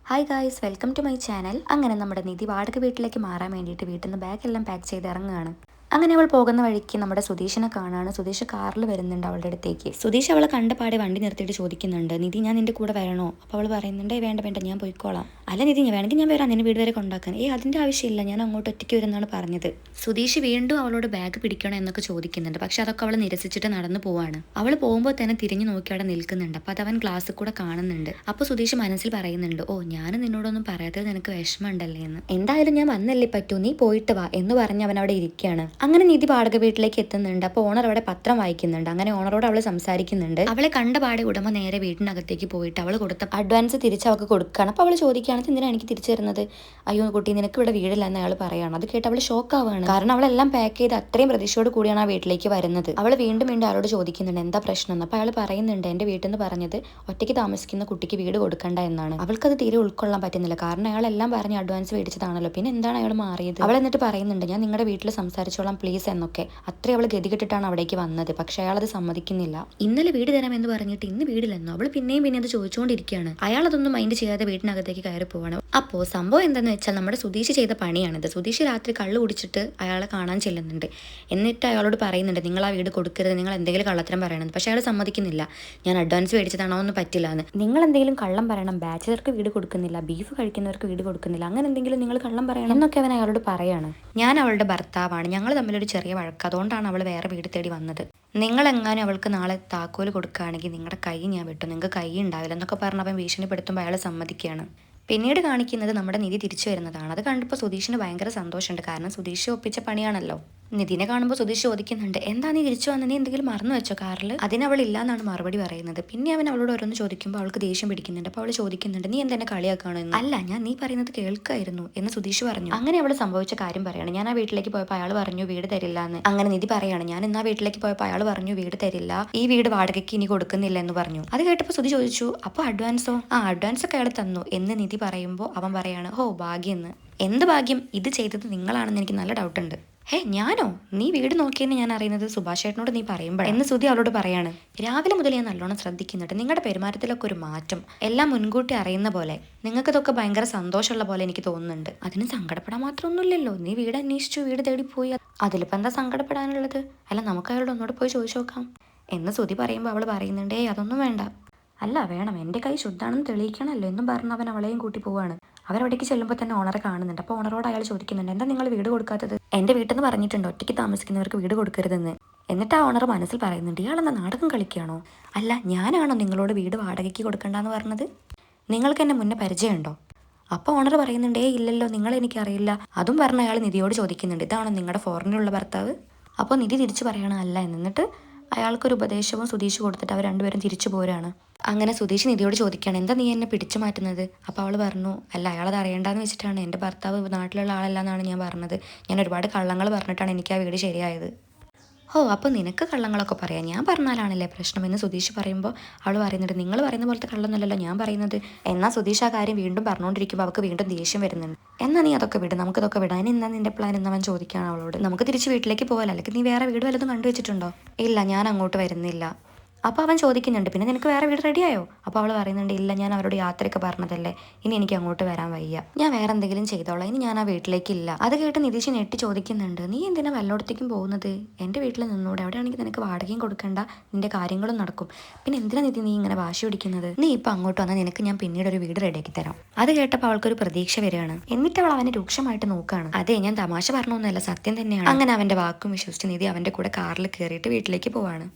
Hi guys, welcome to my channel. അങ്ങനെ നമ്മുടെ നിധി വാടക വീട്ടിലേക്ക് മാറാൻ വേണ്ടിയിട്ട് വീട്ടിൽ നിന്ന് ബാഗെല്ലാം പാക്ക് ചെയ്ത് ഇറങ്ങുകയാണ്. അങ്ങനെ അവൾ പോകുന്ന വഴിക്ക് നമ്മുടെ സുധീഷിനെ കാണാണ്. സുധീഷ് കാറിൽ വരുന്നുണ്ട് അവളുടെ അടുത്തേക്ക്. സുധീഷ് അവളെ കണ്ടപാടെ വണ്ടി നിർത്തിയിട്ട് ചോദിക്കുന്നുണ്ട്, നിധി ഞാൻ നിന്റെ കൂടെ വരണോ? അപ്പോൾ അവൾ പറയുന്നുണ്ട്, വേണ്ട വേണ്ട, ഞാൻ പോയിക്കോളാം. അല്ല നിധി, ഞാൻ വേണമെങ്കിൽ ഞാൻ വരാം, നിന്നെ വീട് വരെ കൊണ്ടാക്കാൻ. അതിന്റെ ആവശ്യമില്ല, ഞാൻ അങ്ങോട്ട് ഒറ്റയ്ക്ക് വരുന്നാണ് പറഞ്ഞത്. സുധീഷ് വീണ്ടും അവളോട് ബാഗ് പിടിക്കണോ എന്നൊക്കെ ചോദിക്കുന്നുണ്ട്. പക്ഷെ അതൊക്കെ അവൾ നിരസിച്ചിട്ട് നടന്നു പോവാണ്. അവൾ പോകുമ്പോൾ തന്നെ തിരിഞ്ഞു നോക്കി അവിടെ നിൽക്കുന്നുണ്ട്. അപ്പോൾ അതവൻ ക്ലാസ്സിൽ കൂടെ കാണുന്നുണ്ട്. അപ്പോൾ സുധീഷ് മനസ്സിൽ പറയുന്നുണ്ട്, ഓ ഞാൻ നിന്നോടൊന്നും പറയാത്തത് നിനക്ക് വിഷമമുണ്ടല്ലേ എന്ന്. എന്തായാലും ഞാൻ വന്നല്ലേ പറ്റൂ, നീ പോയിട്ട് വാ എന്ന് പറഞ്ഞ് അവൻ അവിടെ ഇരിക്കുകയാണ്. അങ്ങനെ നിധി വാടക വീട്ടിലേക്ക് എത്തുന്നുണ്ട്. അപ്പോൾ ഓണർ അവിടെ പത്രം വായിക്കുന്നുണ്ട്. അങ്ങനെ ഓണറോട് അവൾ സംസാരിക്കുന്നുണ്ട്. അവളെ കണ്ട പാടെ ഉടമ നേരെ വീടിനകത്തേക്ക് പോയിട്ട് അവൾ കൊടുത്ത അഡ്വാൻസ് തിരിച്ച് അവൾക്ക് കൊടുക്കുകയാണ്. അപ്പോൾ അവൾ ചോദിക്കുകയാണ്, എന്തിനാണ് എനിക്ക് തിരിച്ചു തരുന്നത്? അയ്യോ കുട്ടി, നിനക്ക് ഇവിടെ വീടില്ല എന്ന് അയാൾ പറയുകയാണ്. അത് കേട്ട് അവൾ ഷോക്ക് ആവുകയാണ്. കാരണം അവളെല്ലാം പാക്ക് ചെയ്ത് അത്രയും പ്രതീക്ഷയോട് കൂടിയാണ് ആ വീട്ടിലേക്ക് വരുന്നത്. അവൾ വീണ്ടും വീണ്ടും ആളോട് ചോദിക്കുന്നുണ്ട് എന്താ പ്രശ്നം എന്ന്. അപ്പോൾ അയാൾ പറയുന്നുണ്ട്, എൻ്റെ വീട്ടിൽ നിന്ന് പറഞ്ഞത് ഒറ്റയ്ക്ക് താമസിക്കുന്ന കുട്ടിക്ക് വീട് കൊടുക്കണ്ട എന്നാണ്. അവൾക്കത് തീരെ ഉൾക്കൊള്ളാൻ പറ്റുന്നില്ല. കാരണം അയാളെല്ലാം പറഞ്ഞ് അഡ്വാൻസ് മേടിച്ചതാണല്ലോ, പിന്നെ എന്താണ് അയാൾ മാറിയത്? അവൾ എന്നിട്ട് പറയുന്നുണ്ട്, ഞാൻ നിങ്ങളുടെ വീട്ടിൽ സംസാരിച്ചോളാം പ്ലീസ് എന്നൊക്കെ. അത്രയും അവൾ ഗതികെട്ടിട്ടാണ് അവിടേക്ക് വന്നത്. പക്ഷെ അയാൾ അത് സമ്മതിക്കുന്നില്ല. ഇന്നലെ വീട് തരാമെന്ന് പറഞ്ഞിട്ട് ഇന്ന് വീടില്ലെന്നോ? അവൾ പിന്നെയും പിന്നെ അത് ചോദിച്ചുകൊണ്ടിരിക്കുകയാണ്. അയാൾ അതൊന്നും മൈൻഡ് ചെയ്യാതെ വീടിനകത്തേക്ക് കയറി പോവാണ്. അപ്പോൾ സംഭവം എന്താണെന്ന് വെച്ചാൽ നമ്മുടെ സുധീഷ് ചെയ്ത പണിയാണിത്. സുധീഷ് രാത്രി കള്ളു കുടിച്ചിട്ട് അയാളെ കാണാൻ ചെല്ലുന്നുണ്ട്. എന്നിട്ട് അയാളോട് പറയുന്നുണ്ട്, നിങ്ങൾ ആ വീട് കൊടുക്കരുത്, നിങ്ങൾ എന്തെങ്കിലും കള്ളത്തരം പറയണം. പക്ഷെ അയാൾ സമ്മതിക്കുന്നില്ല. ഞാൻ അഡ്വാൻസ് മേടിച്ചതാണോ എന്ന് പറ്റില്ല എന്ന്. നിങ്ങൾ എന്തെങ്കിലും കള്ളം പറയണം, ബാച്ചിലർക്ക് വീട് കൊടുക്കുന്നില്ല, ബീഫ് കഴിക്കുന്നവർക്ക് വീട് കൊടുക്കുന്നില്ല, അങ്ങനെ എന്തെങ്കിലും നിങ്ങൾ കള്ളം പറയണം എന്നൊക്കെ അവൻ അയാളോട് പറയാണ്. ഞാൻ അവളുടെ ഭർത്താവാണ്, ഞങ്ങൾ തമ്മിലൊരു ചെറിയ വഴക്ക്, അതുകൊണ്ടാണ് അവൾ വേറെ വീട് തേടി വന്നത്. നിങ്ങളെങ്ങാനും അവൾക്ക് നാളെ താക്കോല് കൊടുക്കുകയാണെങ്കിൽ നിങ്ങളുടെ കൈ ഞാൻ വിട്ടു, നിങ്ങൾക്ക് കൈ ഉണ്ടാവില്ല എന്നൊക്കെ പറഞ്ഞ് അവൻ ഭീഷണിപ്പെടുത്തുമ്പോൾ അയാൾ സമ്മതിക്കുകയാണ്. പിന്നീട് കാണിക്കുന്നത് നമ്മുടെ നിധി തിരിച്ചു വരുന്നതാണ്. അത് കണ്ടപ്പോൾ സുധീഷിന് ഭയങ്കര സന്തോഷമുണ്ട്. കാരണം സുധീഷ് ഒപ്പിച്ച പണിയാണല്ലോ. നിധിനെ കാണുമ്പോൾ സുധീഷ് ചോദിക്കുന്നുണ്ട്, എന്താ നീ തിരിച്ചു വന്നത്, നീ എന്തെങ്കിലും മറന്നു വെച്ചോ കാറിൽ? അതിനവൾ ഇല്ലാന്നാണ് മറുപടി പറയുന്നത്. പിന്നെ അവൻ അവളോട് ഓരോന്ന് ചോദിക്കുമ്പോൾ അവൾക്ക് ദേഷ്യം പിടിക്കുന്നുണ്ട്. അപ്പോൾ അവൾ ചോദിക്കുന്നുണ്ട്, നീ എന്തെന്നെ കളിയാക്കാണോ എന്ന്. അല്ല, ഞാൻ നീ പറയുന്നത് കേൾക്കായിരുന്നു എന്ന് സുധീഷ് പറഞ്ഞു. അങ്ങനെ അവൾ സംഭവിച്ച കാര്യം പറയാണ്. ഞാൻ ആ വീട്ടിലേക്ക് പോയപ്പോൾ അയാൾ പറഞ്ഞു വീട് തരില്ല എന്ന്. അങ്ങനെ നിധി പറയാണ്, ഞാൻ ഇന്ന് ആ വീട്ടിലേക്ക് പോയപ്പോൾ അയാൾ പറഞ്ഞു വീട് തരില്ല, ഈ വീട് വാടകയ്ക്ക് ഇനി കൊടുക്കുന്നില്ല എന്ന് പറഞ്ഞു. അത് കേട്ടപ്പോൾ സുധി ചോദിച്ചു, അപ്പോൾ അഡ്വാൻസോ? അഡ്വാൻസ് ഒക്കെ അയാൾ തന്നു എന്ന് നിധി പറയുമ്പോൾ അവൻ പറയാണ്, ഹോ ഭാഗ്യം എന്ന്. എന്ത് ഭാഗ്യം? ഇത് ചെയ്തത് നിങ്ങളാണെന്ന് എനിക്ക് നല്ല ഡൗട്ട് ഉണ്ട്. ഞാനോ? നീ വീട് നോക്കിയെന്ന് ഞാൻ അറിയുന്നത് സുഭാഷ് ചേട്ടനോട് നീ പറയുമ്പോൾ എന്ന് സുധി അവളോട് പറയാണ്. രാവിലെ മുതൽ ഞാൻ നല്ലോണം ശ്രദ്ധിക്കുന്നുണ്ട്, നിങ്ങളുടെ പെരുമാറ്റത്തിലൊക്കെ ഒരു മാറ്റം, എല്ലാം മുൻകൂട്ടി അറിയുന്ന പോലെ. നിങ്ങൾക്കിതൊക്കെ ഭയങ്കര സന്തോഷമുള്ള പോലെ എനിക്ക് തോന്നുന്നുണ്ട്. അതിന് സങ്കടപ്പെടാൻ മാത്രമൊന്നുമില്ലല്ലോ, നീ വീട് അന്വേഷിച്ചു വീട് തേടിപ്പോയി, അതിലിപ്പോൾ എന്താ സങ്കടപ്പെടാനുള്ളത്? അല്ല, നമുക്ക് അയാളോട് ഒന്നുകൂടെ പോയി ചോദിച്ചു നോക്കാം എന്ന് സുധി പറയുമ്പോൾ അവൾ പറയുന്നുണ്ടേ അതൊന്നും വേണ്ട. അല്ല വേണം, എൻ്റെ കൈ ശുദ്ധാണെന്ന് തെളിയിക്കണമല്ലോ എന്നും പറഞ്ഞ് അവൻ അവളെയും കൂട്ടി പോവാണ്. അവരവിടേക്ക് ചെല്ലുമ്പോൾ തന്നെ ഓണറെ കാണുന്നുണ്ട്. അപ്പോൾ ഓണറോട് അയാൾ ചോദിക്കുന്നുണ്ട്, എന്താ നിങ്ങൾ വീട് കൊടുക്കാത്തത്? എൻ്റെ വീട്ടിൽ നിന്ന് പറഞ്ഞിട്ടുണ്ട് ഒറ്റയ്ക്ക് താമസിക്കുന്നവർക്ക് വീട് കൊടുക്കരുതെന്ന്. എന്നിട്ട് ആ ഓണർ മനസ്സിൽ പറയുന്നുണ്ട്, ഇയാളെന്നാ നാടകം കളിക്കുകയാണോ? അല്ല, ഞാനാണോ നിങ്ങളോട് വീട് വാടകയ്ക്ക് കൊടുക്കണ്ടെന്ന് പറഞ്ഞത്? നിങ്ങൾക്ക് എന്നെ മുന്നേ പരിചയമുണ്ടോ? അപ്പോൾ ഓണർ പറയുന്നുണ്ട്, ഇല്ലല്ലോ, നിങ്ങൾ എനിക്കറിയില്ല. അതും പറഞ്ഞ അയാൾ നിധിയോട് ചോദിക്കുന്നുണ്ട്, ഇതാണോ നിങ്ങളുടെ ഫോറിനിലുള്ള ഭർത്താവ്? അപ്പോൾ നിധി തിരിച്ചു പറയണം അല്ല. എന്നിട്ട് അയാൾക്കൊരു ഉപദേശവും സുധീഷ് കൊടുത്തിട്ട് അവർ രണ്ടുപേരും തിരിച്ചു പോരാണ്. അങ്ങനെ സുധീഷ് നിധിയോട് ചോദിക്കുകയാണ്, എന്താ നീ എന്നെ പിടിച്ചു മാറ്റുന്നത്? അപ്പോൾ അവൾ പറഞ്ഞു, അല്ല അയാളത് അറിയണ്ടെന്ന് വെച്ചിട്ടാണ്, എൻ്റെ ഭർത്താവ് നാട്ടിലുള്ള ആളല്ല എന്നാണ് ഞാൻ പറഞ്ഞത്. ഞാൻ ഒരുപാട് കള്ളങ്ങൾ പറഞ്ഞിട്ടാണ് എനിക്ക് ആ വീട് ശരിയായത്. അപ്പോൾ നിനക്ക് കള്ളങ്ങളൊക്കെ പറയാം, ഞാൻ പറഞ്ഞാലാണല്ലേ പ്രശ്നമെന്ന് സുധീഷ് പറയുമ്പോൾ അവൾ പറയുന്നുണ്ട്, നിങ്ങൾ പറയുന്ന പോലത്തെ കള്ളൊന്നുമല്ലല്ലോ ഞാൻ പറയുന്നത്. എന്നാൽ സുധീഷ് ആ കാര്യം വീണ്ടും പറഞ്ഞുകൊണ്ടിരിക്കുമ്പോൾ അവൾക്ക് വീണ്ടും ദേഷ്യം വരുന്നുണ്ട്. എന്നാൽ നീ അതൊക്കെ വിട്, നമുക്കിതൊക്കെ വിടാൻ. എന്നാ നിന്റെ പ്ലാൻ എന്നവൻ ചോദിക്കുകയാണ് അവളോട്. നമുക്ക് തിരിച്ച് വീട്ടിലേക്ക് പോകാൻ, അല്ലെങ്കിൽ നീ വേറെ വീട് വല്ലതും കണ്ടുവച്ചിട്ടുണ്ടോ? ഇല്ല, ഞാൻ അങ്ങോട്ട് വരുന്നില്ല. അപ്പോൾ അവൻ ചോദിക്കുന്നുണ്ട്, പിന്നെ നിനക്ക് വേറെ വീട് റെഡിയായോ? അപ്പോൾ അവൾ പറയുന്നുണ്ട്, ഇല്ല, ഞാൻ അവരോട് യാത്രയൊക്കെ പറഞ്ഞതല്ലേ, ഇനി എനിക്ക് അങ്ങോട്ട് വരാൻ വയ്യ, ഞാൻ വേറെ എന്തെങ്കിലും ചെയ്തോളാം, ഇനി ഞാൻ ആ വീട്ടിലേക്കില്ല. അത് കേട്ട് നിതീഷ് ഞെട്ടി ചോദിക്കുന്നുണ്ട്, നീ എന്തിനാ വല്ലോടത്തേക്കും പോകുന്നത്? എൻ്റെ വീട്ടിൽ നിന്നൂടെ? അവിടെയാണെങ്കിൽ നിനക്ക് വാടകയും കൊടുക്കണ്ട, നിന്റെ കാര്യങ്ങളും നടക്കും. പിന്നെ എന്തിനാ നിധി നീ ഇങ്ങനെ വാശി പിടിക്കുന്നത്? നീ ഇപ്പം അങ്ങോട്ട് വന്നാൽ നിനക്ക് ഞാൻ പിന്നീട് ഒരു വീട് റെഡിയാക്കി തരാം. അത് കേട്ടപ്പോൾ അവൾക്കൊരു പ്രതീക്ഷ വരികയാണ്. എന്നിട്ട് അവൾ അവനെ രൂക്ഷമായിട്ട് നോക്കുകയാണ്. അതെ, ഞാൻ തമാശ പറഞ്ഞൊന്നുമല്ല, സത്യം തന്നെയാണ്. അങ്ങനെ അവൻ്റെ വാക്കും വിശ്വസിച്ച് നിധി അവൻ്റെ കൂടെ കാറിൽ കയറിയിട്ട് വീട്ടിലേക്ക് പോവാണ്.